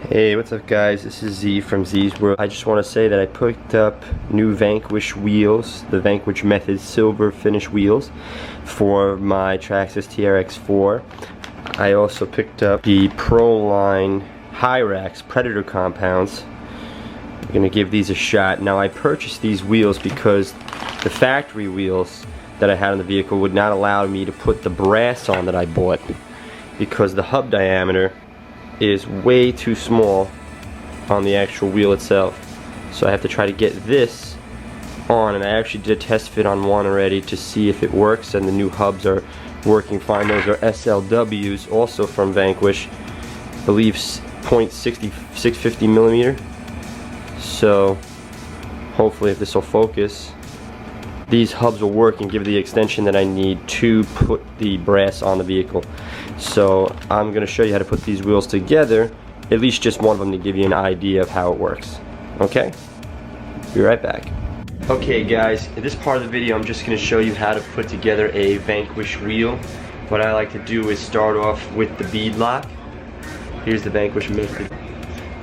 Hey, what's up guys? This is Z from Z's World. I just want to say that I picked up new Vanquish wheels, the Vanquish Method silver finish wheels for my Traxxas TRX4. I also picked up the Proline Hyrax Predator compounds. I'm going to give these a shot. Now I purchased these wheels because the factory wheels that I had on the vehicle would not allow me to put the brass on that I bought because the hub diameter is way too small on the actual wheel itself. So I have to try to get this on, and I actually did a test fit on one already to see if it works, and the new hubs are working fine. Those are SLWs, also from Vanquish, I believe 650 millimeter. So hopefully if this will focus, these hubs will work and give the extension that I need to put the brass on the vehicle. So I'm going to show you how to put these wheels together, at least just one of them, to give you an idea of how it works. Okay? Be right back. Okay guys, in this part of the video I'm just going to show you how to put together a Vanquish wheel. What I like to do is start off with the beadlock. Here's the Vanquish Method,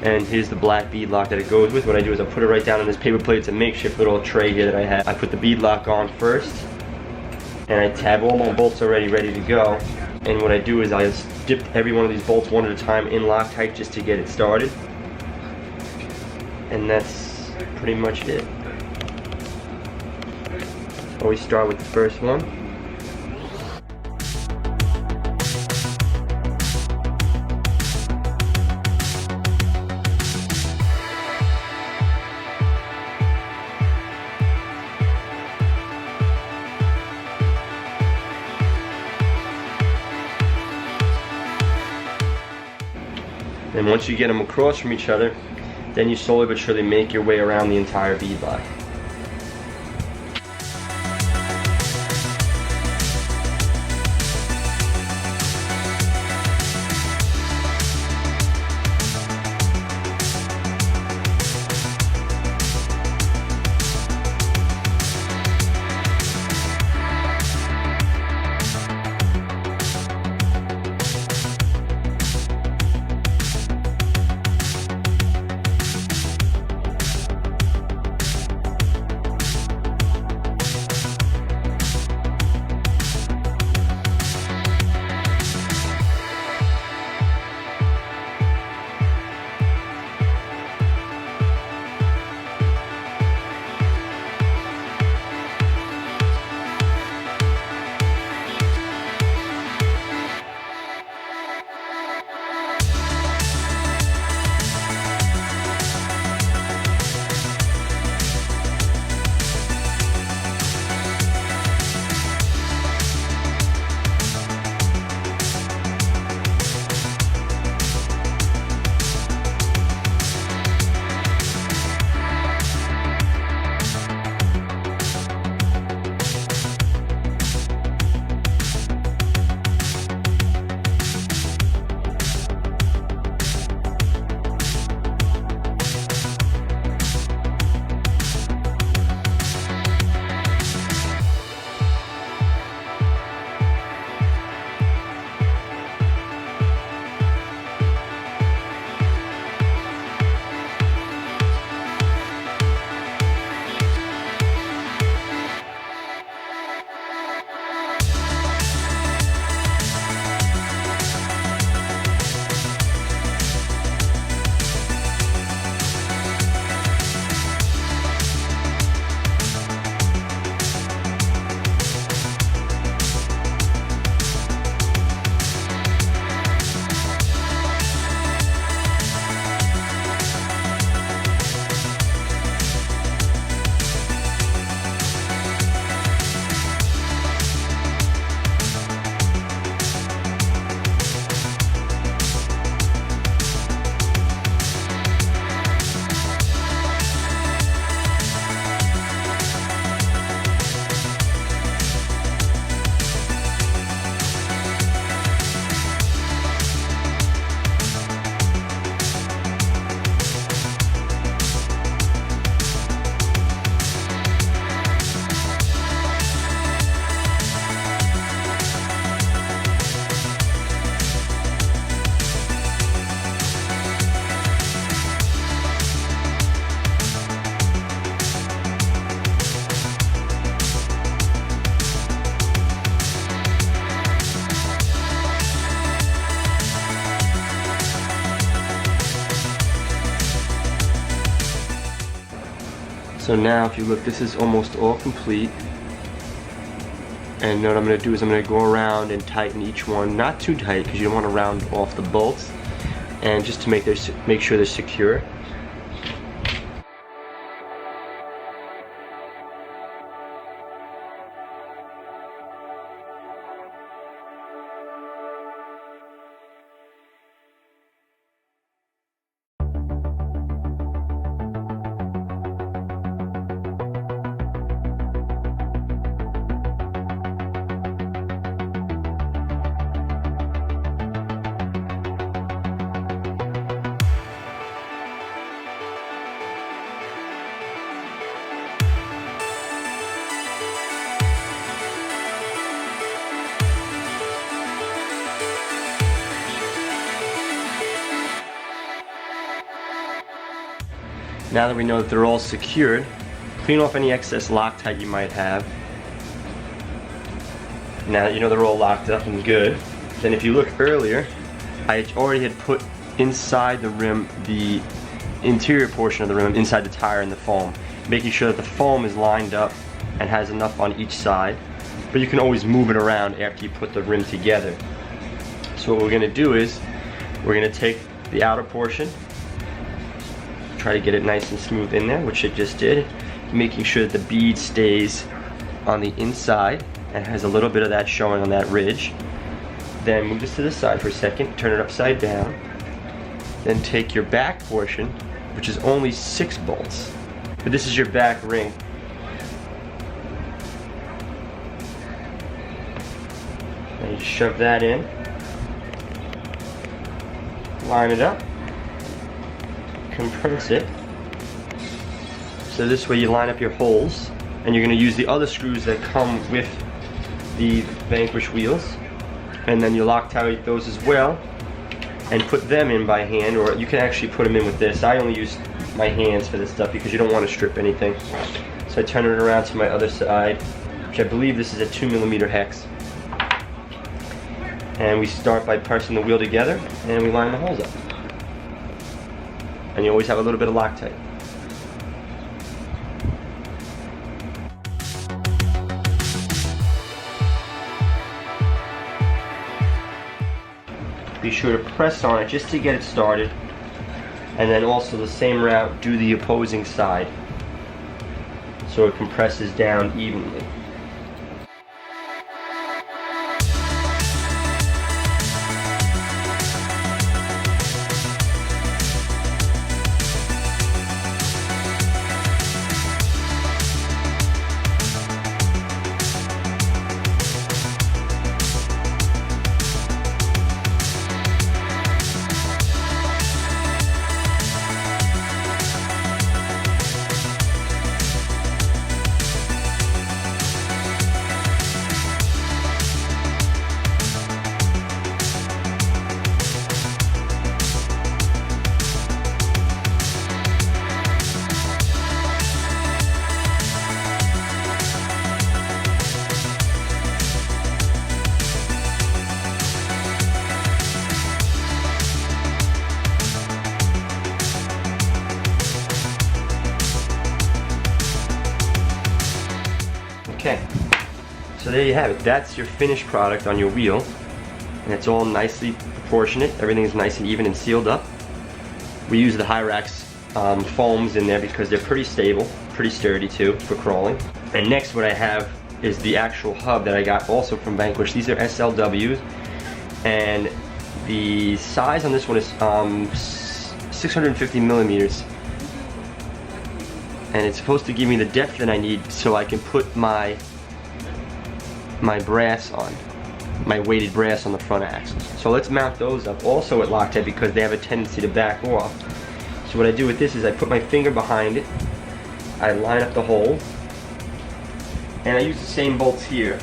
and here's the black beadlock that it goes with. What I do is I put it right down on this paper plate. It's a makeshift little tray here that I have. I put the beadlock on first, and I have all my bolts already ready to go. And what I do is I just dip every one of these bolts one at a time in Loctite just to get it started. And that's pretty much it. Always start with the first one. And once you get them across from each other, then you slowly but surely make your way around the entire beadlock. So now if you look, this is almost all complete. And what I'm going to do is I'm going to go around and tighten each one, not too tight because you don't want to round off the bolts, and just to make sure they're secure. Now that we know that they're all secured, clean off any excess Loctite you might have. Now that you know they're all locked up and good, then if you look earlier, I already had put inside the rim, the interior portion of the rim, inside the tire and the foam, making sure that the foam is lined up and has enough on each side. But you can always move it around after you put the rim together. So what we're going to do is, we're going to take the outer portion, try to get it nice and smooth in there, which it just did, making sure that the bead stays on the inside and has a little bit of that showing on that ridge. Then move this to the side for a second, turn it upside down, then take your back portion, which is only 6 bolts, but this is your back ring. And you just shove that in, line it up, compress it, so this way you line up your holes, and you're going to use the other screws that come with the Vanquish wheels, and then you Loctite those as well and put them in by hand, or you can actually put them in with this. I only use my hands for this stuff because you don't want to strip anything. So I turn it around to my other side, which I believe this is a 2mm hex, and we start by pressing the wheel together and we line the holes up. And you always have a little bit of Loctite. Be sure to press on it just to get it started, and then also the same route, do the opposing side so it compresses down evenly. Okay, so there you have it. That's your finished product on your wheel, and it's all nicely proportionate. Everything is nice and even and sealed up. We use the Hyrax foams in there because they're pretty stable, pretty sturdy too for crawling. And next what I have is the actual hub that I got also from Vanquish. These are SLWs, and the size on this one is 650 millimeters. And it's supposed to give me the depth that I need so I can put my brass on, my weighted brass on the front axles. So let's mount those up also at Loctite because they have a tendency to back off. So what I do with this is I put my finger behind it, I line up the hole, and I use the same bolts here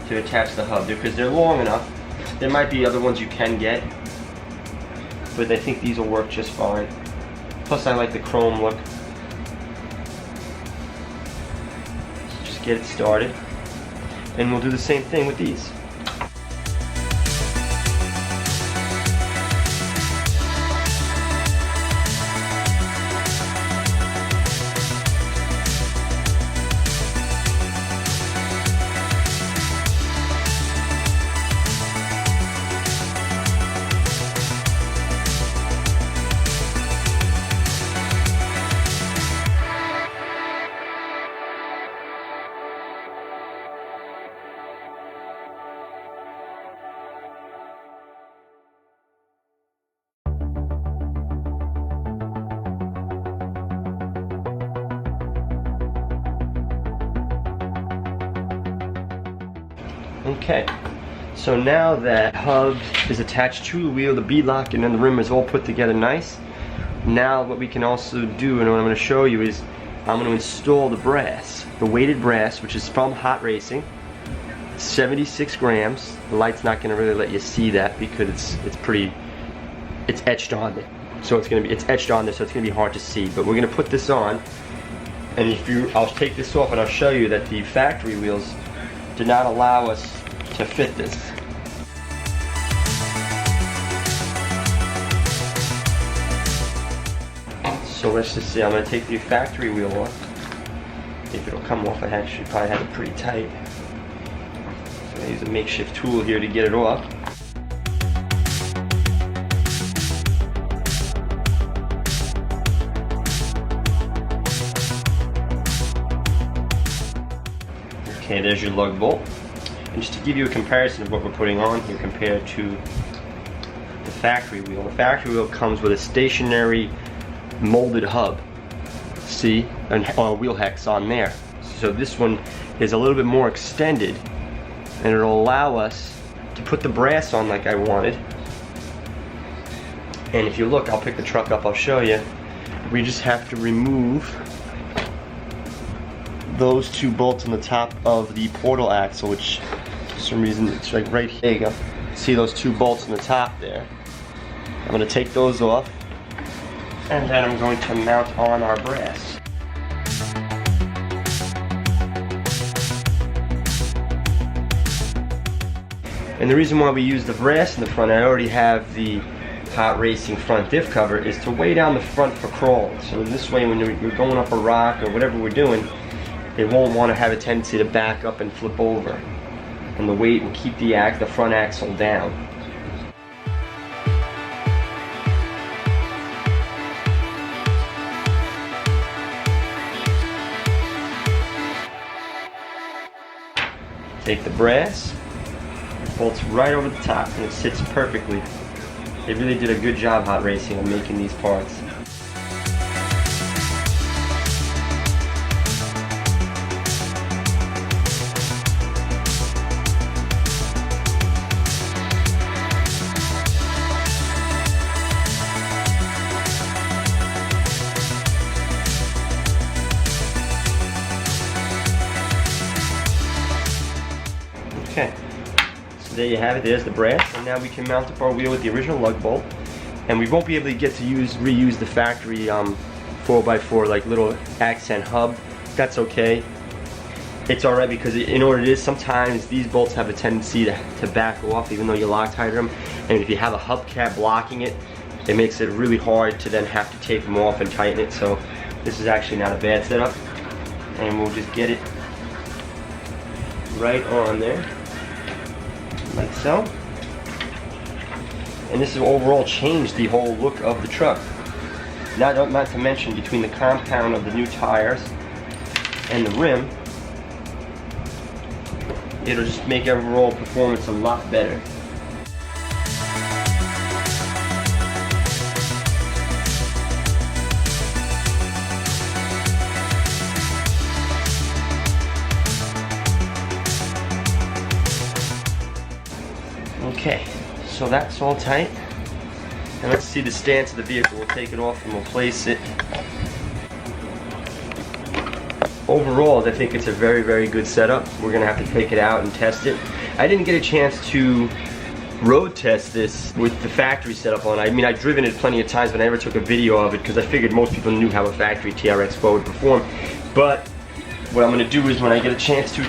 to attach the hub because they're long enough. There might be other ones you can get, but I think these will work just fine. Plus I like the chrome look. Get it started, and we'll do the same thing with these. Okay, so now that hub is attached to the wheel, the beadlock, and then the rim is all put together nice, now what we can also do, and what I'm going to show you, is I'm going to install the brass, the weighted brass, which is from Hot Racing. 76 grams. The light's not going to really let you see that because it's etched on it. So it's etched on this, so it's going to be hard to see. But we're going to put this on, and I'll take this off and I'll show you that the factory wheels did not allow us to fit this. So let's just see. I'm going to take the factory wheel off. If it'll come off, I actually probably have it pretty tight. So I use a makeshift tool here to get it off. Okay, there's your lug bolt. And just to give you a comparison of what we're putting on here compared to the factory wheel. The factory wheel comes with a stationary molded hub. See? And wheel hex on there. So this one is a little bit more extended, and it'll allow us to put the brass on like I wanted. And if you look, I'll pick the truck up, I'll show you. We just have to remove those two bolts on the top of the portal axle, which for some reason it's like right here. There you go. See those two bolts on the top there? I'm going to take those off, and then I'm going to mount on our brass. And the reason why we use the brass in the front, I already have the Hot Racing front diff cover, is to weigh down the front for crawling. So this way when you're going up a rock or whatever we're doing, it won't want to have a tendency to back up and flip over. And the weight will keep the front axle down. Take the brass, it bolts right over the top, and it sits perfectly. They really did a good job, Hot Racing, on making these parts. Okay, so there you have it. There's the brass, and now we can mount up our wheel with the original lug bolt, and we won't be able to get to reuse the factory 4x4 like little accent hub. That's okay. It's alright because you know what it is. Sometimes these bolts have a tendency to back off, even though you Loctite them. And if you have a hubcap blocking it, it makes it really hard to then have to take them off and tighten it. So this is actually not a bad setup, and we'll just get it right on there, like so. And this has overall changed the whole look of the truck. Not to mention, between the compound of the new tires and the rim, it'll just make overall performance a lot better. Okay, so that's all tight. And let's see the stance of the vehicle. We'll take it off and we'll place it. Overall, I think it's a very, very good setup. We're gonna have to take it out and test it. I didn't get a chance to road test this with the factory setup on. I mean, I've driven it plenty of times, but I never took a video of it because I figured most people knew how a factory TRX4 would perform. But what I'm gonna do is when I get a chance to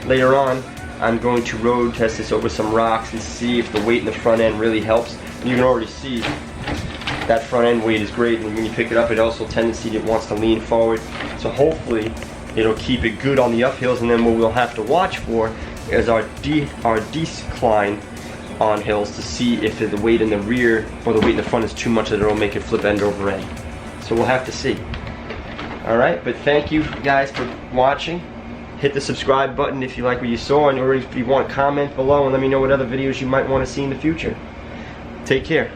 later on, I'm going to road test this over some rocks and see if the weight in the front end really helps. And you can already see that front end weight is great, and when you pick it up, it also tendency it wants to lean forward. So hopefully it'll keep it good on the uphills, and then what we'll have to watch for is our decline on hills to see if the weight in the rear or the weight in the front is too much that it'll make it flip end over end. So we'll have to see. Alright, but thank you guys for watching. Hit the subscribe button if you like what you saw, and or if you want to comment below and let me know what other videos you might want to see in the future. Take care.